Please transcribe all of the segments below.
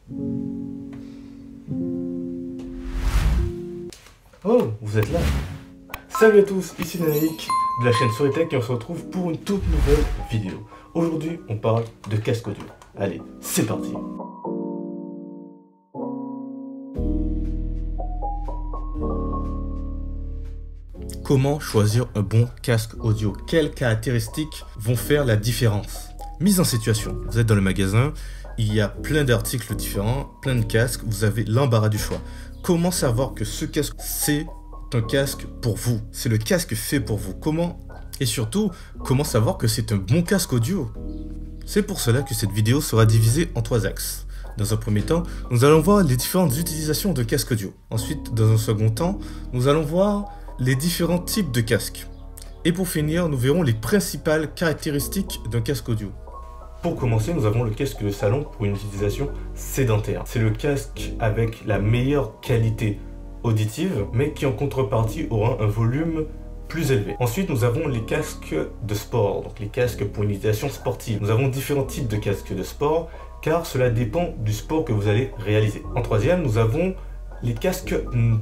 Oh, vous êtes là. Salut à tous, ici Dynamique de la chaîne Storytech et on se retrouve pour une toute nouvelle vidéo. Aujourd'hui, on parle de casque audio. Allez, c'est parti. Comment choisir un bon casque audio? Quelles caractéristiques vont faire la différence? Mise en situation, vous êtes dans le magasin, il y a plein d'articles différents, plein de casques, vous avez l'embarras du choix. Comment savoir que ce casque, c'est un casque pour vous? C'est le casque fait pour vous. Comment? Et surtout, comment savoir que c'est un bon casque audio? C'est pour cela que cette vidéo sera divisée en 3 axes. Dans un premier temps, nous allons voir les différentes utilisations de casques audio. Ensuite, dans un second temps, nous allons voir les différents types de casques. Et pour finir, nous verrons les principales caractéristiques d'un casque audio. Pour commencer, nous avons le casque de salon pour une utilisation sédentaire. C'est le casque avec la meilleure qualité auditive, mais qui en contrepartie aura un volume plus élevé. Ensuite, nous avons les casques de sport, donc les casques pour une utilisation sportive. Nous avons différents types de casques de sport, car cela dépend du sport que vous allez réaliser. En troisième, nous avons les casques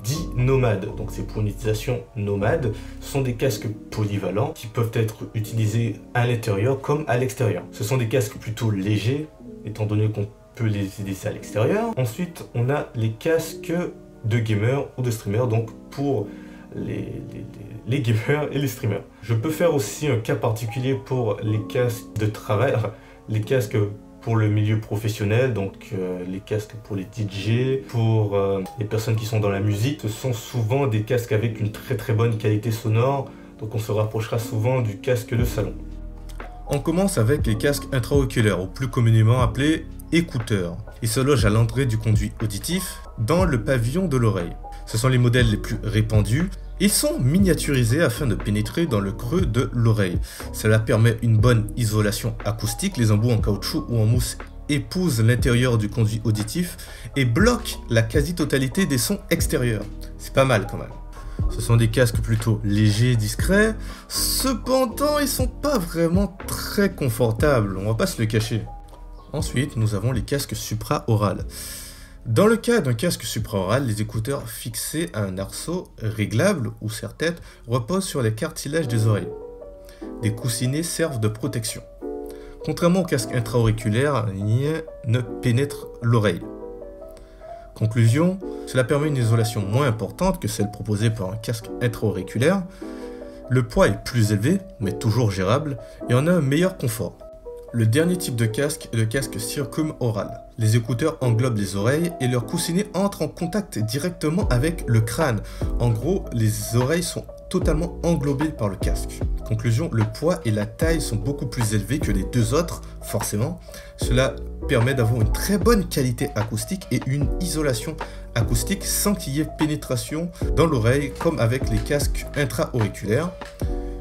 dits nomades, donc c'est pour une utilisation nomade. Ce sont des casques polyvalents qui peuvent être utilisés à l'intérieur comme à l'extérieur. Ce sont des casques plutôt légers, étant donné qu'on peut les utiliser à l'extérieur. Ensuite, on a les casques de gamers ou de streamers, donc pour les gamers et les streamers. Je peux faire aussi un cas particulier pour les casques de travail, les casques pour le milieu professionnel, donc les casques pour les DJ, pour les personnes qui sont dans la musique. Ce sont souvent des casques avec une très bonne qualité sonore, donc on se rapprochera souvent du casque de salon. On commence avec les casques intra-auriculaires, ou plus communément appelés écouteurs. Ils se logent à l'entrée du conduit auditif, dans le pavillon de l'oreille. Ce sont les modèles les plus répandus. Ils sont miniaturisés afin de pénétrer dans le creux de l'oreille. Cela permet une bonne isolation acoustique. Les embouts en caoutchouc ou en mousse épousent l'intérieur du conduit auditif et bloquent la quasi-totalité des sons extérieurs. C'est pas mal quand même. Ce sont des casques plutôt légers et discrets. Cependant, ils sont pas vraiment très confortables, on va pas se le cacher. Ensuite, nous avons les casques supra-orales. Dans le cas d'un casque supraoral, les écouteurs fixés à un arceau réglable ou serre-tête reposent sur les cartilages des oreilles. Des coussinets servent de protection. Contrairement au casque intra-auriculaire, rien ne pénètre l'oreille. Conclusion, cela permet une isolation moins importante que celle proposée par un casque intra-auriculaire. Le poids est plus élevé, mais toujours gérable, et on a un meilleur confort. Le dernier type de casque est le casque circumoral. Les écouteurs englobent les oreilles et leurs coussinets entrent en contact directement avec le crâne. En gros, les oreilles sont totalement englobées par le casque. Conclusion, le poids et la taille sont beaucoup plus élevés que les deux autres, forcément. Cela permet d'avoir une très bonne qualité acoustique et une isolation acoustique sans qu'il y ait pénétration dans l'oreille comme avec les casques intra-auriculaires.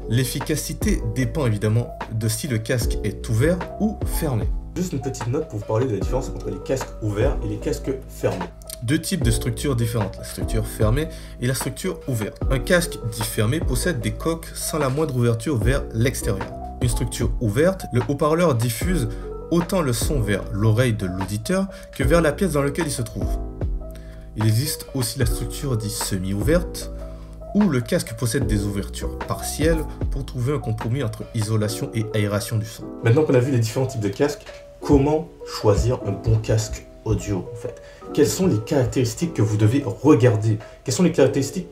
L'efficacité dépend évidemment de si le casque est ouvert ou fermé. Juste une petite note pour vous parler de la différence entre les casques ouverts et les casques fermés. Deux types de structures différentes, la structure fermée et la structure ouverte. Un casque dit fermé possède des coques sans la moindre ouverture vers l'extérieur. Une structure ouverte, le haut-parleur diffuse autant le son vers l'oreille de l'auditeur que vers la pièce dans laquelle il se trouve. Il existe aussi la structure dite semi-ouverte, où le casque possède des ouvertures partielles pour trouver un compromis entre isolation et aération du son. Maintenant qu'on a vu les différents types de casques, comment choisir un bon casque audio en fait? Quelles sont les caractéristiques que vous devez regarder? Quelles sont les caractéristiques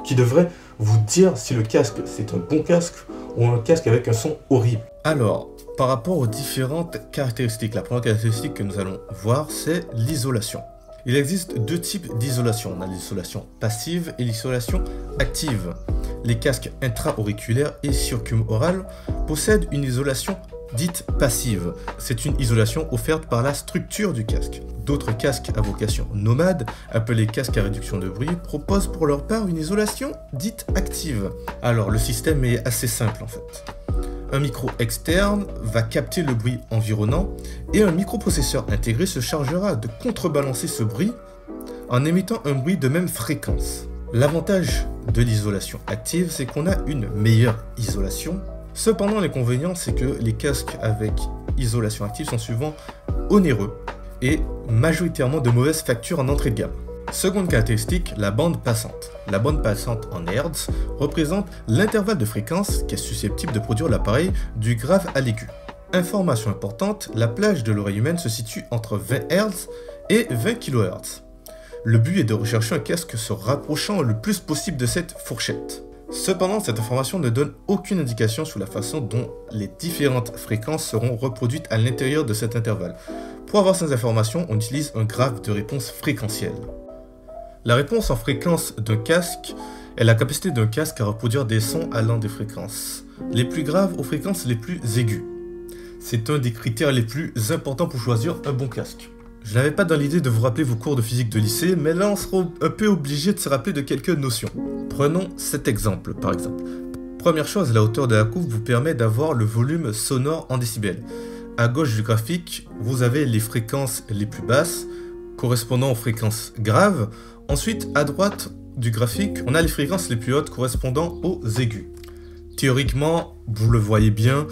qui devraient vous dire si le casque c'est un bon casque ou un casque avec un son horrible? Alors, par rapport aux différentes caractéristiques, la première caractéristique que nous allons voir c'est l'isolation. Il existe deux types d'isolation. On a l'isolation passive et l'isolation active. Les casques intra-auriculaires et circumorales possèdent une isolation dite passive. C'est une isolation offerte par la structure du casque. D'autres casques à vocation nomade, appelés casques à réduction de bruit, proposent pour leur part une isolation dite active. Alors le système est assez simple en fait. Un micro externe va capter le bruit environnant et un microprocesseur intégré se chargera de contrebalancer ce bruit en émettant un bruit de même fréquence. L'avantage de l'isolation active, c'est qu'on a une meilleure isolation. Cependant, l'inconvénient, c'est que les casques avec isolation active sont souvent onéreux et majoritairement de mauvaises factures en entrée de gamme. Seconde caractéristique, la bande passante. La bande passante en Hertz représente l'intervalle de fréquence qui est susceptible de produire l'appareil du grave à l'aigu. Information importante, la plage de l'oreille humaine se situe entre 20 Hz et 20 kHz. Le but est de rechercher un casque se rapprochant le plus possible de cette fourchette. Cependant, cette information ne donne aucune indication sur la façon dont les différentes fréquences seront reproduites à l'intérieur de cet intervalle. Pour avoir ces informations, on utilise un graphe de réponse fréquentielle. La réponse en fréquence d'un casque est la capacité d'un casque à reproduire des sons allant des fréquences les plus graves aux fréquences les plus aiguës. C'est un des critères les plus importants pour choisir un bon casque. Je n'avais pas dans l'idée de vous rappeler vos cours de physique de lycée, mais là on sera un peu obligé de se rappeler de quelques notions. Prenons cet exemple par exemple. Première chose, la hauteur de la courbe vous permet d'avoir le volume sonore en décibels. À gauche du graphique, vous avez les fréquences les plus basses, correspondant aux fréquences graves. Ensuite, à droite du graphique, on a les fréquences les plus hautes correspondant aux aigus. Théoriquement, vous le voyez bien,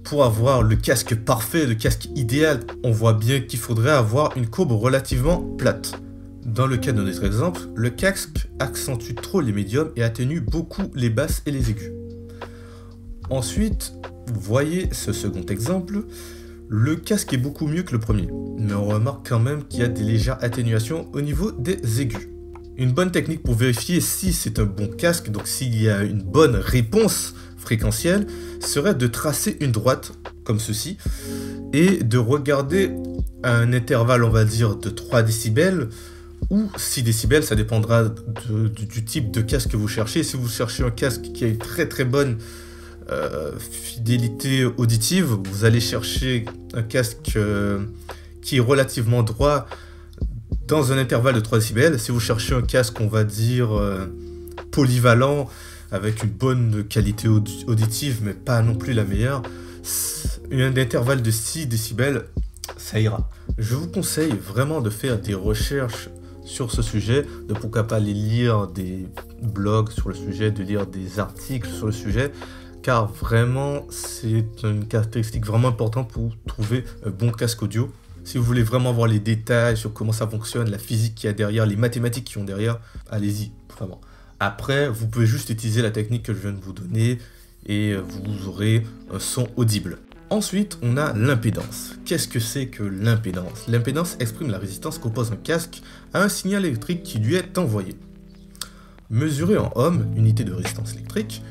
pour avoir le casque parfait, le casque idéal, on voit bien qu'il faudrait avoir une courbe relativement plate. Dans le cas de notre exemple, le casque accentue trop les médiums et atténue beaucoup les basses et les aigus. Ensuite, vous voyez ce second exemple, le casque est beaucoup mieux que le premier, mais on remarque quand même qu'il y a des légères atténuations au niveau des aigus. Une bonne technique pour vérifier si c'est un bon casque, donc s'il y a une bonne réponse fréquentielle, serait de tracer une droite, comme ceci, et de regarder à un intervalle, on va dire, de 3 décibels, ou 6 décibels, ça dépendra du type de casque que vous cherchez. Si vous cherchez un casque qui a une très très bonne fidélité auditive, vous allez chercher un casque qui est relativement droit dans un intervalle de 3 décibels. Si vous cherchez un casque, on va dire, polyvalent, avec une bonne qualité auditive, mais pas non plus la meilleure, un intervalle de 6 décibels, ça ira. Je vous conseille vraiment de faire des recherches sur ce sujet, de pourquoi pas aller lire des blogs sur le sujet, de lire des articles sur le sujet, car vraiment c'est une caractéristique vraiment importante pour trouver un bon casque audio. Si vous voulez vraiment voir les détails sur comment ça fonctionne, la physique qu'il y a derrière, les mathématiques qui ont derrière, allez-y, vraiment. Après, vous pouvez juste utiliser la technique que je viens de vous donner et vous aurez un son audible. Ensuite, on a l'impédance. Qu'est-ce que c'est que l'impédance? L'impédance exprime la résistance qu'oppose un casque à un signal électrique qui lui est envoyé. Mesuré en ohms, unité de résistance électrique,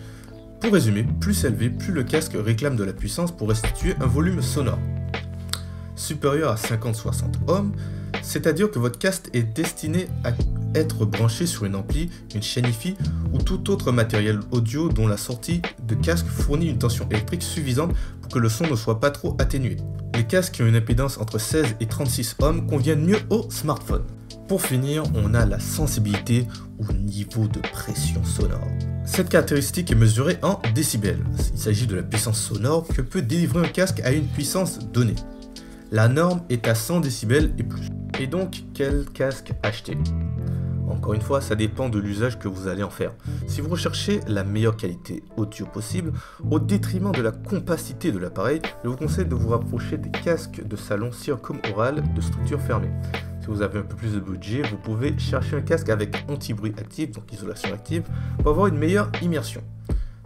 pour résumer, plus élevé, plus le casque réclame de la puissance pour restituer un volume sonore. Supérieur à 50-60 ohms, c'est-à-dire que votre casque est destiné à être branché sur une ampli, une chaîne hi-fi ou tout autre matériel audio dont la sortie de casque fournit une tension électrique suffisante pour que le son ne soit pas trop atténué. Les casques qui ont une impédance entre 16 et 36 ohms conviennent mieux aux smartphones. Pour finir, on a la sensibilité ou niveau de pression sonore. Cette caractéristique est mesurée en décibels. Il s'agit de la puissance sonore que peut délivrer un casque à une puissance donnée. La norme est à 100 décibels et plus. Et donc, quel casque acheter? Encore une fois, ça dépend de l'usage que vous allez en faire. Si vous recherchez la meilleure qualité audio possible, au détriment de la compacité de l'appareil, je vous conseille de vous rapprocher des casques de salon circumaural de structure fermée. Si vous avez un peu plus de budget, vous pouvez chercher un casque avec anti-bruit actif, donc isolation active, pour avoir une meilleure immersion.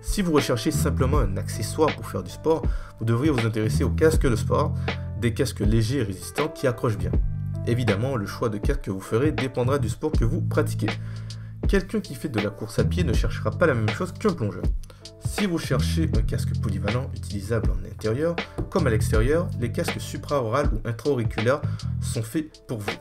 Si vous recherchez simplement un accessoire pour faire du sport, vous devriez vous intéresser aux casques de sport, des casques légers et résistants qui accrochent bien. Évidemment, le choix de casque que vous ferez dépendra du sport que vous pratiquez. Quelqu'un qui fait de la course à pied ne cherchera pas la même chose qu'un plongeur. Si vous cherchez un casque polyvalent utilisable en intérieur comme à l'extérieur, les casques supraorales ou intra-auriculaires sont faits pour vous.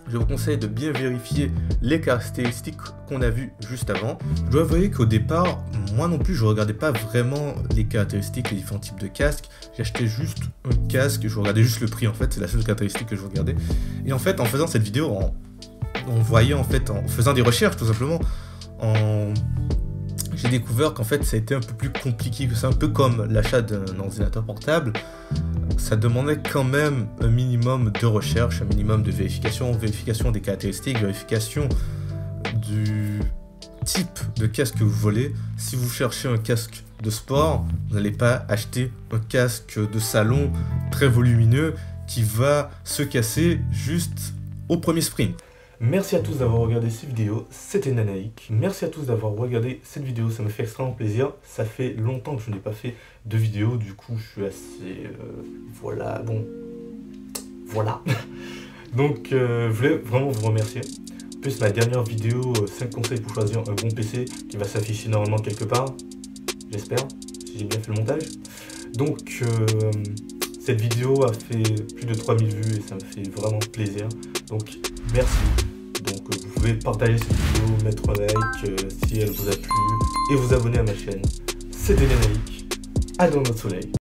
Je vous conseille de bien vérifier les caractéristiques qu'on a vues juste avant. Je dois avouer qu'au départ, moi non plus, je ne regardais pas vraiment les caractéristiques, les différents types de casques. J'achetais juste un casque, je regardais juste le prix en fait, c'est la seule caractéristique que je regardais. Et en fait, en faisant cette vidéo, en voyant en fait, en faisant des recherches tout simplement, j'ai découvert qu'en fait, ça a été un peu plus compliqué que ça, un peu comme l'achat d'un ordinateur portable. Ça demandait quand même un minimum de recherche, un minimum de vérification des caractéristiques, vérification du type de casque que vous voulez. Si vous cherchez un casque de sport, vous n'allez pas acheter un casque de salon très volumineux qui va se casser juste au premier sprint. Merci à tous d'avoir regardé cette vidéo, c'était Nanaïk. Merci à tous d'avoir regardé cette vidéo, ça me fait extrêmement plaisir. Ça fait longtemps que je n'ai pas fait de vidéo, du coup je suis assez... voilà, bon... Voilà. Donc je voulais vraiment vous remercier. En plus ma dernière vidéo, 5 conseils pour choisir un bon PC, qui va s'afficher normalement quelque part. J'espère, si j'ai bien fait le montage. Donc cette vidéo a fait plus de 3000 vues et ça me fait vraiment plaisir. Donc merci. Donc vous pouvez partager cette vidéo, mettre un like si elle vous a plu et vous abonner à ma chaîne. C'était Nanaïk, à dans notre soleil.